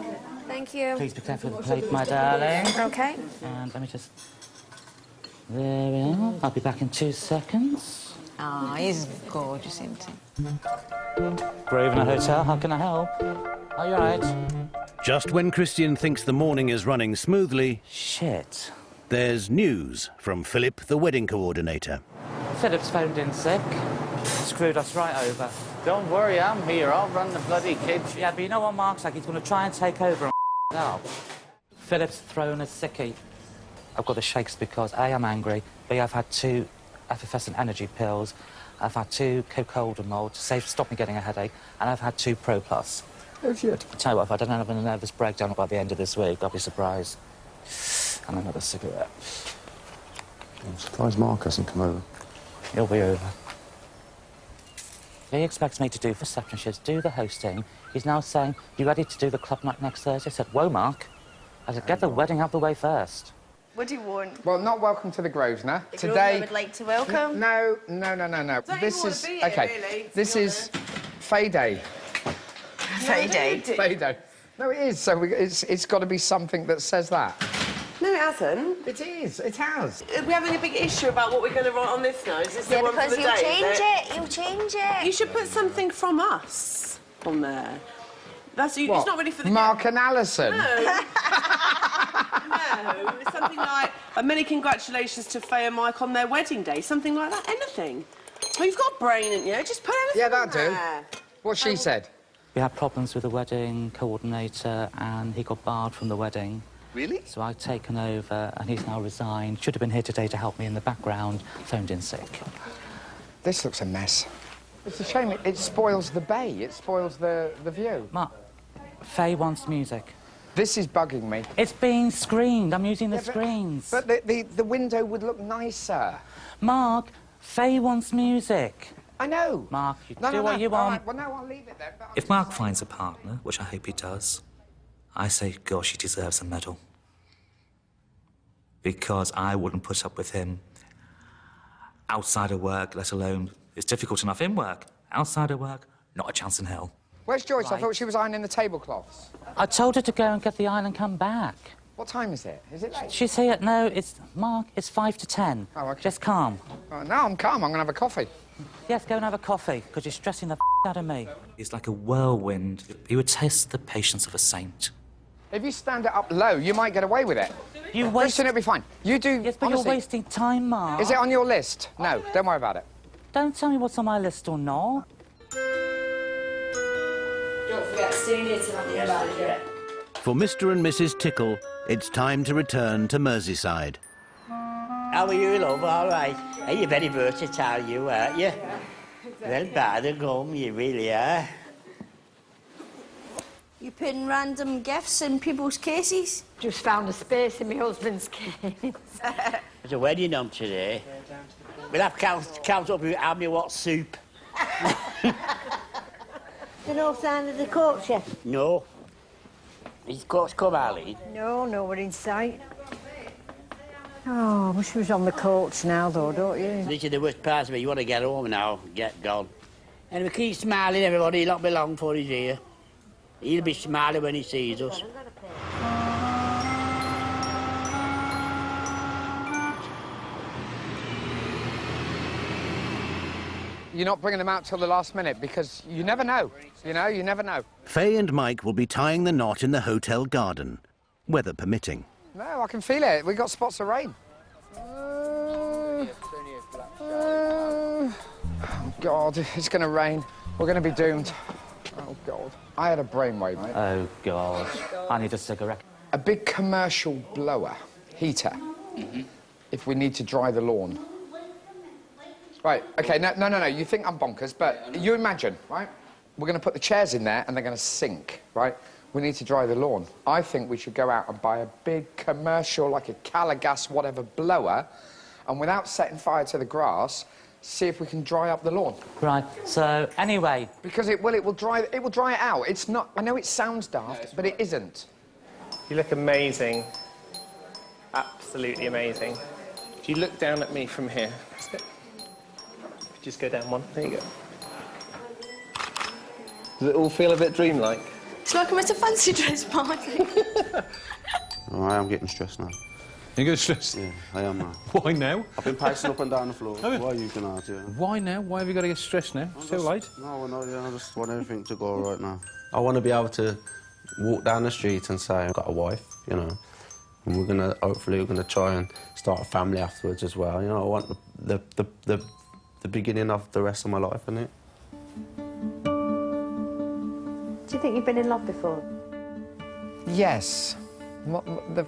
Speaker 6: Thank you.
Speaker 8: Please be careful with the plate, my darling.
Speaker 6: Okay.
Speaker 8: And let me just... There we are. I'll be back in 2 seconds.
Speaker 17: Oh, he's gorgeous, isn't he?
Speaker 8: Grosvenor Hotel, how can I help? Are you all right?
Speaker 1: Just when Christian thinks the morning is running smoothly...
Speaker 8: Shit.
Speaker 1: There's news from Philip, the wedding coordinator.
Speaker 8: Philip's phoned in sick. Screwed us right over.
Speaker 5: Don't worry, I'm here. I'll run the bloody kids.
Speaker 8: Yeah, but you know what Mark's like? He's going to try and take over and up. Philip's thrown a sickie. I've got the shakes because A, I'm angry, B, I've had 2 effervescent energy pills, I've had 2 co-coldamol to stop me getting a headache, and I've had 2 Pro Plus.
Speaker 14: Oh, shit.
Speaker 8: I tell you what, if I don't have a nervous breakdown by the end of this week, I'll be surprised. And another cigarette.
Speaker 14: I'm surprised Mark hasn't come over.
Speaker 8: He'll be over. He expects me to do reception shifts, do the hosting. He's now saying, you ready to do the club night next Thursday? I said, whoa, Mark. I said, get the wedding out the way first.
Speaker 2: What do you want? Well, not welcome to the Grosvenor.
Speaker 17: Today... I would like to welcome.
Speaker 2: No. This is... OK, this is Faye Day.
Speaker 17: Faye Day?
Speaker 2: Faye Day. No, it is. So it's got to be something that says that.
Speaker 10: No, it hasn't.
Speaker 2: It is. It has.
Speaker 10: We're having a big issue about what we're going to write on this now. Is this the one for the day?
Speaker 17: You'll change it.
Speaker 10: You should put something from us on there. That's it's not really for the
Speaker 2: Mark and Alison.
Speaker 10: No. No, it's something like many congratulations to Faye and Mike on their wedding day. Something like that. Anything. Well, you've got a brain, haven't you? Just put everything.
Speaker 2: Yeah, that'll do. What she said.
Speaker 8: We had problems with the wedding coordinator, and he got barred from the wedding.
Speaker 18: Really?
Speaker 8: So I've taken over, and he's now resigned. Should have been here today to help me in the background. Phoned in sick.
Speaker 2: This looks a mess. It's a shame. It spoils the bay. It spoils the view.
Speaker 8: Mark, Faye wants music.
Speaker 2: This is bugging me.
Speaker 8: It's being screened. I'm using the screens.
Speaker 2: But the window would look nicer.
Speaker 8: Mark, Faye wants music.
Speaker 2: I know.
Speaker 8: Mark, you do what you want.
Speaker 2: All right. Well, no, I'll leave it then.
Speaker 3: If Mark finds a partner, which I hope he does, I say, gosh, he deserves a medal. Because I wouldn't put up with him outside of work, let alone... It's difficult enough in work. Outside of work, not a chance in hell.
Speaker 2: Where's Joyce?
Speaker 8: Right.
Speaker 2: I thought she was ironing the tablecloths.
Speaker 8: I told her to go and get the iron and come back.
Speaker 2: What time is it? Is it late?
Speaker 8: She's here. No, it's... Mark, it's 5 to 10.
Speaker 2: Oh, OK.
Speaker 8: Just calm.
Speaker 2: Now I'm calm. I'm going to have a coffee.
Speaker 8: Yes, go and have a coffee, because you're stressing the out of me.
Speaker 3: He's like a whirlwind. He would test the patience of a saint.
Speaker 2: If you stand it up low, you might get away with it.
Speaker 8: You waste...
Speaker 2: Christian, it'll be fine. You do...
Speaker 8: Yes, but
Speaker 2: honestly,
Speaker 8: you're wasting time, Mark.
Speaker 2: Is it on your list? No, don't worry about it.
Speaker 8: Don't tell me what's on my list or not.
Speaker 6: Don't forget, stay here till I'm back.
Speaker 1: For Mr. and Mrs. Tickle, it's time to return to Merseyside.
Speaker 15: How are you, love? All right. Hey, you're very versatile, you, aren't you? Well, bad and home, you really are.
Speaker 6: You putting random gifts in people's cases?
Speaker 4: Just found a space in my husband's case.
Speaker 15: There's a wedding on today. We'll have to count up how many what soup.
Speaker 16: The no sign of the coach yet?
Speaker 15: No. Is coach come, Arlene?
Speaker 4: No, we're in sight. Oh, I wish we was on the coach now, though, don't you?
Speaker 15: This is the worst part of it. You want to get home now, get gone. And we keep smiling, everybody. He'll not be long before he's here. He'll be smiling when he sees us.
Speaker 2: You're not bringing them out till the last minute, because you never know. You know, you never know.
Speaker 1: Faye and Mike will be tying the knot in the hotel garden, weather permitting.
Speaker 2: No, I can feel it. We got spots of rain. Oh, God, it's going to rain. We're going to be doomed. Oh, God. I had a brainwave, mate.
Speaker 8: Oh, God. I need a cigarette.
Speaker 2: A big commercial blower, heater, if we need to dry the lawn. Right, OK, no, you think I'm bonkers, but you imagine, right? We're going to put the chairs in there and they're going to sink, right? We need to dry the lawn. I think we should go out and buy a big commercial, like a Calagas, whatever, blower, and without setting fire to the grass, see if we can dry up the lawn.
Speaker 8: Right, so, anyway...
Speaker 2: Because it will dry it out. It's not... I know it sounds daft, but it isn't.
Speaker 20: You look amazing. Absolutely amazing. If you look down at me from here... Just go down one. There you go. Does it all feel a bit dreamlike?
Speaker 6: It's like I'm at a fancy dress party.
Speaker 11: Oh, I am getting stressed now.
Speaker 14: You're getting stressed?
Speaker 11: Yeah, I am now.
Speaker 14: Why now?
Speaker 11: I've been pacing up and down the floor. Why are you going out here?
Speaker 14: Why now? Why have you got to get stressed now? It's too late.
Speaker 11: No, yeah, I just want everything to go right now. I want to be able to walk down the street and say, I've got a wife, you know, and hopefully we're gonna try and start a family afterwards as well. You know, I want the beginning of the rest of my life, innit?
Speaker 12: Do you think you've been in love before?
Speaker 2: Yes. The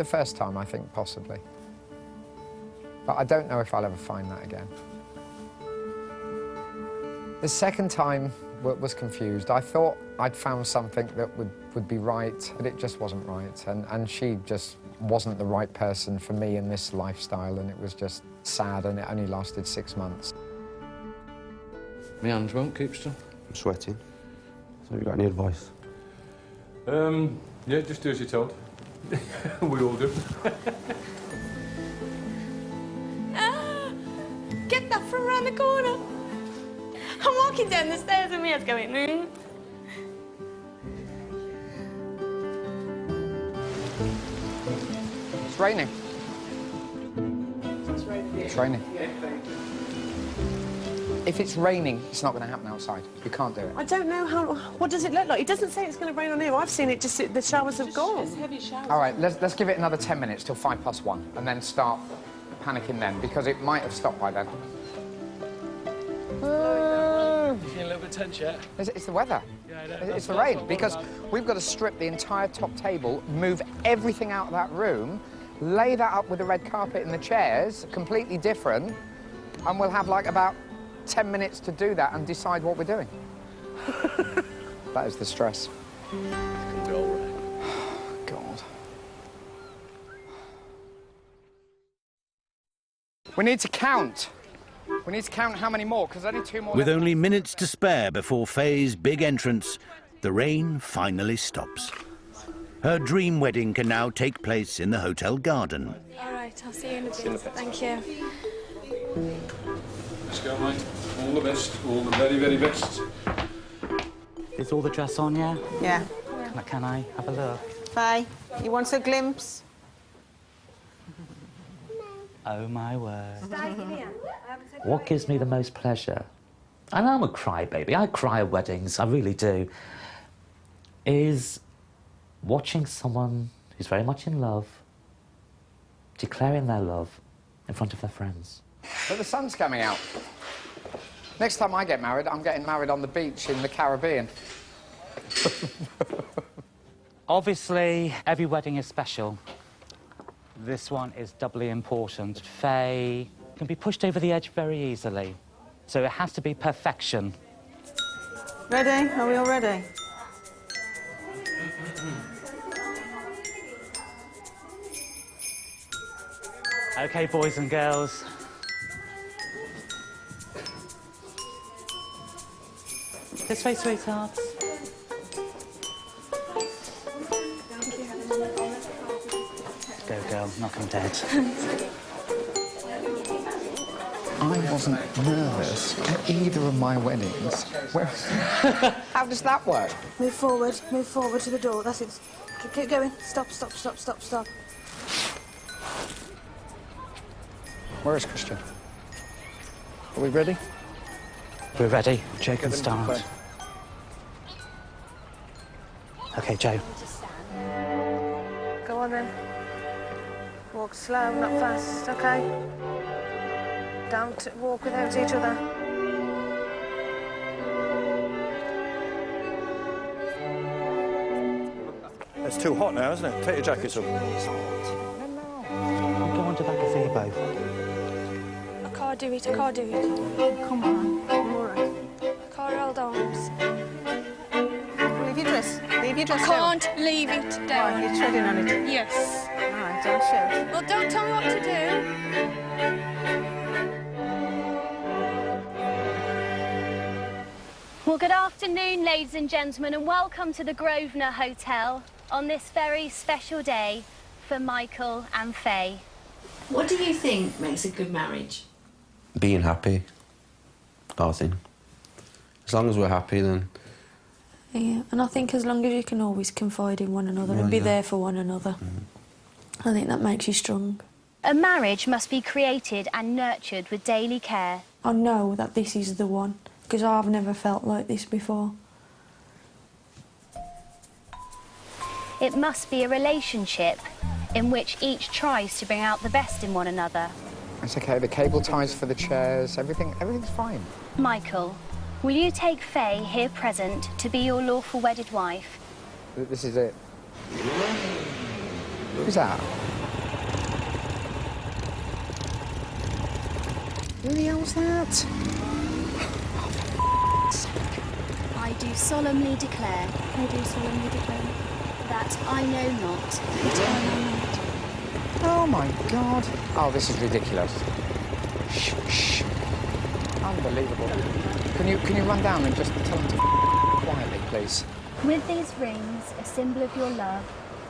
Speaker 2: first time, I think, possibly. But I don't know if I'll ever find that again. The second time was confused. I thought I'd found something that would be right, but it just wasn't right. And she just wasn't the right person for me in this lifestyle, and it was just sad, and it only lasted 6 months.
Speaker 14: My hands won't keep still.
Speaker 11: I'm sweating. So have you got any advice?
Speaker 14: Yeah, just do as you're told. We all do.
Speaker 6: Get that from around the corner. I'm walking down the stairs and my head's going,
Speaker 2: It's raining. It's raining. If it's raining, it's not going to happen outside. You can't do it.
Speaker 10: I don't know how... What does it look like? It doesn't say it's going to rain on here. I've seen it just... The showers have gone.
Speaker 13: It's heavy showers.
Speaker 2: All right, let's give it another 10 minutes till 1:05, and then start panicking then, because it might have stopped by then.
Speaker 20: You feeling a little bit tense yet?
Speaker 2: It's the weather.
Speaker 20: Yeah, I know.
Speaker 2: It's the rain, because we've got to strip the entire top table, move everything out of that room, lay that up with the red carpet and the chairs, completely different, and we'll have, like, about 10 minutes to do that and decide what we're doing. That is the stress. God. We need to count. We need to count how many more, because only 2 more...
Speaker 1: With only minutes to spare before Faye's big entrance, the rain finally stops. Her dream wedding can now take place in the hotel garden.
Speaker 6: All right, I'll see you in a bit. Thank you.
Speaker 14: Let's go, mate. All the best. All the very, very best.
Speaker 8: Is all the dress on, yeah?
Speaker 17: Yeah.
Speaker 8: Can I have a look?
Speaker 17: Bye. You want a glimpse?
Speaker 8: Oh, my word. What gives me the most pleasure? I know I'm a crybaby. I cry at weddings, I really do. Is watching someone who's very much in love declaring their love in front of their friends.
Speaker 2: But the sun's coming out. Next time I get married, I'm getting married on the beach in the Caribbean.
Speaker 8: Obviously, every wedding is special. This one is doubly important. Faye can be pushed over the edge very easily, so it has to be perfection.
Speaker 17: Ready? Are we all ready?
Speaker 8: OK, boys and girls. This way, sweethearts. Go, girl, knock 'em dead.
Speaker 2: I wasn't nervous at either of my weddings. How does that work?
Speaker 6: Move forward to the door. That's it. Keep going. Stop.
Speaker 2: Where is Christian? Are we ready?
Speaker 8: We're ready. Joe can start. OK, Joe.
Speaker 6: Go on then. Walk slow, not fast, OK? Don't walk without each other.
Speaker 18: It's too hot now, isn't it? Take your jackets off.
Speaker 8: Go on to that gazebo.
Speaker 6: I can't do it. Come on. I'm all right. I can't hold arms.
Speaker 17: Leave your dress.
Speaker 6: I can't leave it down.
Speaker 17: Right, you're treading on it?
Speaker 6: Yes.
Speaker 17: Right, don't shout.
Speaker 6: Well, don't tell me what to do.
Speaker 19: Well, good afternoon, ladies and gentlemen, and welcome to the Grosvenor Hotel on this very special day for Michael and Faye.
Speaker 21: What do you think makes a good marriage?
Speaker 11: Being happy, I think. As long as we're happy, then...
Speaker 6: Yeah, and I think as long as you can always confide in one another and be there for one another, I think that makes you strong.
Speaker 19: A marriage must be created and nurtured with daily care.
Speaker 6: I know that this is the one, because I've never felt like this before.
Speaker 19: It must be a relationship in which each tries to bring out the best in one another.
Speaker 2: It's okay, the cable ties for the chairs, everything's fine.
Speaker 19: Michael, will you take Faye, here present, to be your lawful wedded wife?
Speaker 2: This is it. Who's that? Who the hell's that?
Speaker 19: I do solemnly declare.
Speaker 6: I do solemnly declare.
Speaker 19: That I know not.
Speaker 6: That I know not.
Speaker 2: Oh my God. Oh, this is ridiculous. Shh, shh. Unbelievable. Can you run down and just tell them to quietly, please?
Speaker 19: With these rings, a symbol of your love.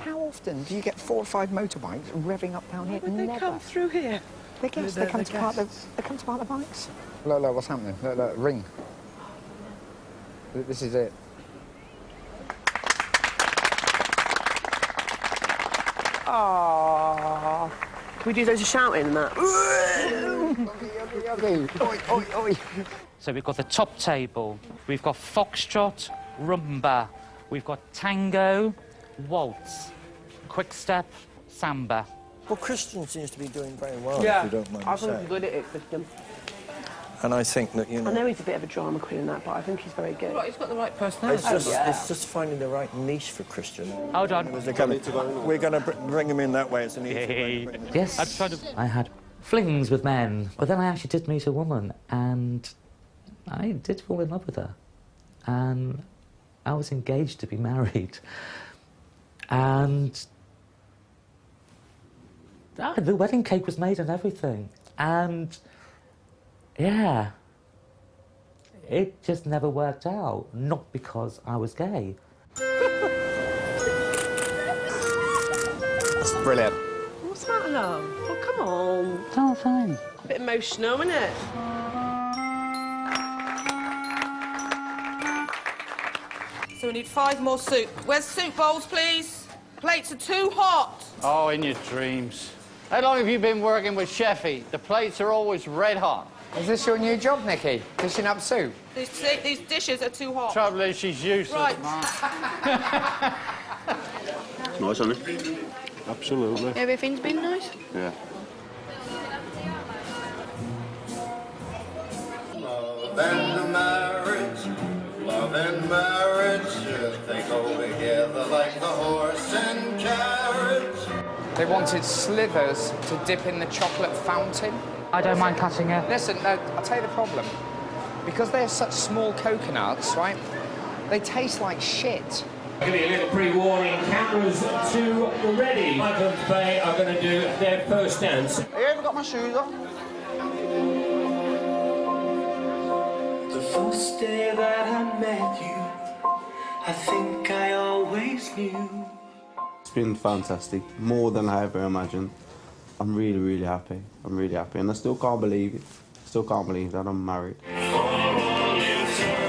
Speaker 2: How often do you get 4 or 5 motorbikes revving up down here?
Speaker 10: Would they come through here?
Speaker 2: They guess they come to park the bikes. Look, what's happening? Look, ring. This is it.
Speaker 10: Aww. Can we do loads of shouting and that?
Speaker 8: So we've got the top table, we've got foxtrot, rumba, we've got tango, waltz, quick step, samba.
Speaker 18: Well, Christian seems to be doing very well,
Speaker 10: Yeah,
Speaker 18: if you don't mind
Speaker 10: I think
Speaker 18: saying.
Speaker 10: he's good at it, Christian.
Speaker 18: And I think that, you know...
Speaker 10: I know he's a bit of a drama queen and that, but I think he's very good.
Speaker 17: Right, he's got the right personality.
Speaker 18: It's just finding the right niche for Christian.
Speaker 8: Hold on.
Speaker 18: We're going to bring him in that way. It's an easy way to bring him in.
Speaker 8: Yes, I had flings with men, but then I actually did meet a woman, and I did fall in love with her. And I was engaged to be married. And the wedding cake was made and everything. And yeah, it just never worked out. Not because I was gay.
Speaker 2: That's brilliant.
Speaker 10: What's that, love? Oh, come on.
Speaker 8: Oh, fine.
Speaker 10: A bit emotional, isn't it?
Speaker 13: So we need 5 more soup. Where's soup bowls, please? Plates are too hot.
Speaker 5: Oh, in your dreams. How long have you been working with Sheffy? The plates are always red hot.
Speaker 2: Is this your new job, Nicky? Dishing up soup?
Speaker 13: These dishes are too hot.
Speaker 5: Trouble is, she's useless,
Speaker 13: Right.
Speaker 5: man.
Speaker 11: Nice, isn't it?
Speaker 18: Absolutely.
Speaker 6: Everything's been nice?
Speaker 11: Yeah.
Speaker 22: Love and marriage, they go together like the horse and carriage.
Speaker 2: They wanted slivers to dip in the chocolate fountain.
Speaker 8: I don't mind cutting it.
Speaker 2: Listen, I'll tell you the problem. Because they're such small coconuts, right, they taste like shit.
Speaker 23: I'll give you a little pre-warning. Cameras 2 ready. Michael and Faye are going to do their first dance.
Speaker 22: Have you ever got my shoes on?
Speaker 24: The first day that I met you, I think I always knew.
Speaker 11: It's been fantastic, more than I ever imagined. I'm really, really happy. I'm really happy, and I still can't believe it. Still can't believe that I'm married.
Speaker 6: 1, 2, 3.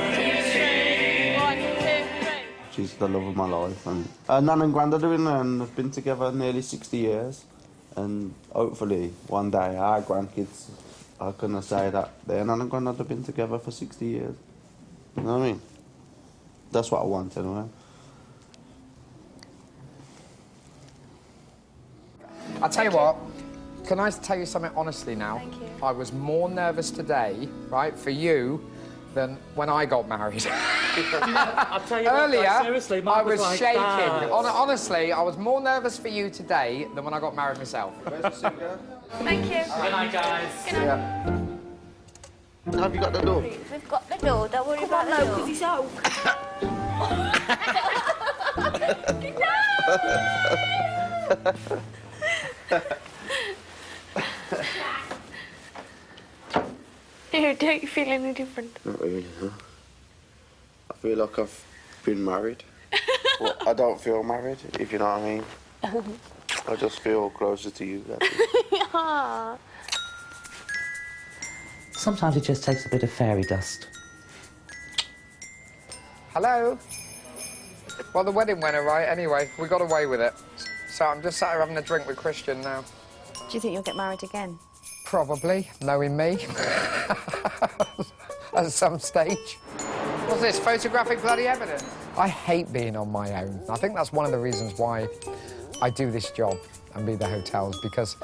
Speaker 11: She's the love of my life, and Nan and Grandad are in there, and have been together nearly 60 years. And hopefully, one day, our grandkids are going to say that their Nan and Grandad have been together for 60 years. You know what I mean? That's what I want, anyway.
Speaker 2: I'll tell you what, can I tell you something honestly now?
Speaker 6: Thank you.
Speaker 2: I was more nervous today, right, for you, than when I got married.
Speaker 8: I'll tell you
Speaker 2: Earlier,
Speaker 8: what, seriously, Mark
Speaker 2: I was
Speaker 8: like
Speaker 2: shaking.
Speaker 8: that.
Speaker 2: Honestly, I was more nervous for you today than when I got married myself.
Speaker 6: Thank you.
Speaker 8: Good night, guys.
Speaker 6: Good night.
Speaker 11: Have you got the door?
Speaker 6: We've got the door, don't worry about the door.
Speaker 10: No, because he's oak.
Speaker 6: Don't you feel any different?
Speaker 11: Not really, no. I feel like I've been married. Well, I don't feel married, if you know what I mean. I just feel closer to you, that's it.
Speaker 8: Sometimes it just takes a bit of fairy dust.
Speaker 2: Hello? Well, the wedding went all right anyway. We got away with it. So I'm just sat here having a drink with Christian now.
Speaker 21: Do you think you'll get married again?
Speaker 2: Probably, knowing me. At some stage. What's this, photographic bloody evidence? I hate being on my own. I think that's one of the reasons why I do this job and be the hotels, because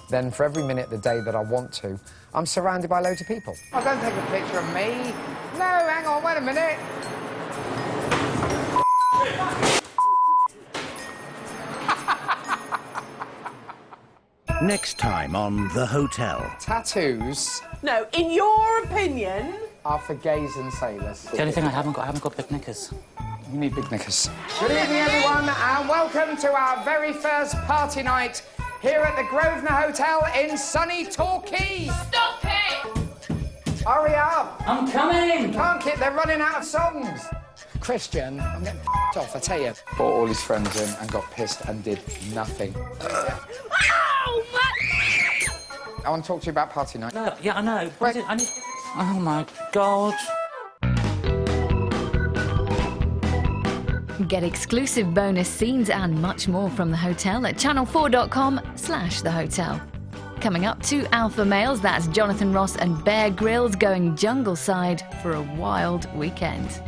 Speaker 2: then for every minute of the day that I want to, I'm surrounded by loads of people. Oh, don't take a picture of me. No, hang on, wait a minute.
Speaker 1: Next time on The Hotel.
Speaker 2: Tattoos...
Speaker 10: No, in your opinion...
Speaker 2: are for gays and sailors.
Speaker 8: The only thing I haven't got big knickers.
Speaker 2: You need big knickers. Good evening, everyone, and welcome to our very first party night here at the Grosvenor Hotel in sunny Torquay.
Speaker 19: Stop it!
Speaker 2: Hurry up!
Speaker 8: I'm coming!
Speaker 2: Can't keep, they're running out of songs. Christian, I'm getting off, I tell you. Brought all his friends in and got pissed and did nothing. I want to talk to you about party night.
Speaker 8: No, yeah, I know. I need... Oh, my God.
Speaker 3: Get exclusive bonus scenes and much more from The Hotel at channel4.com/thehotel. Coming up, 2 alpha males, that's Jonathan Ross and Bear Grylls, going jungle side for a wild weekend.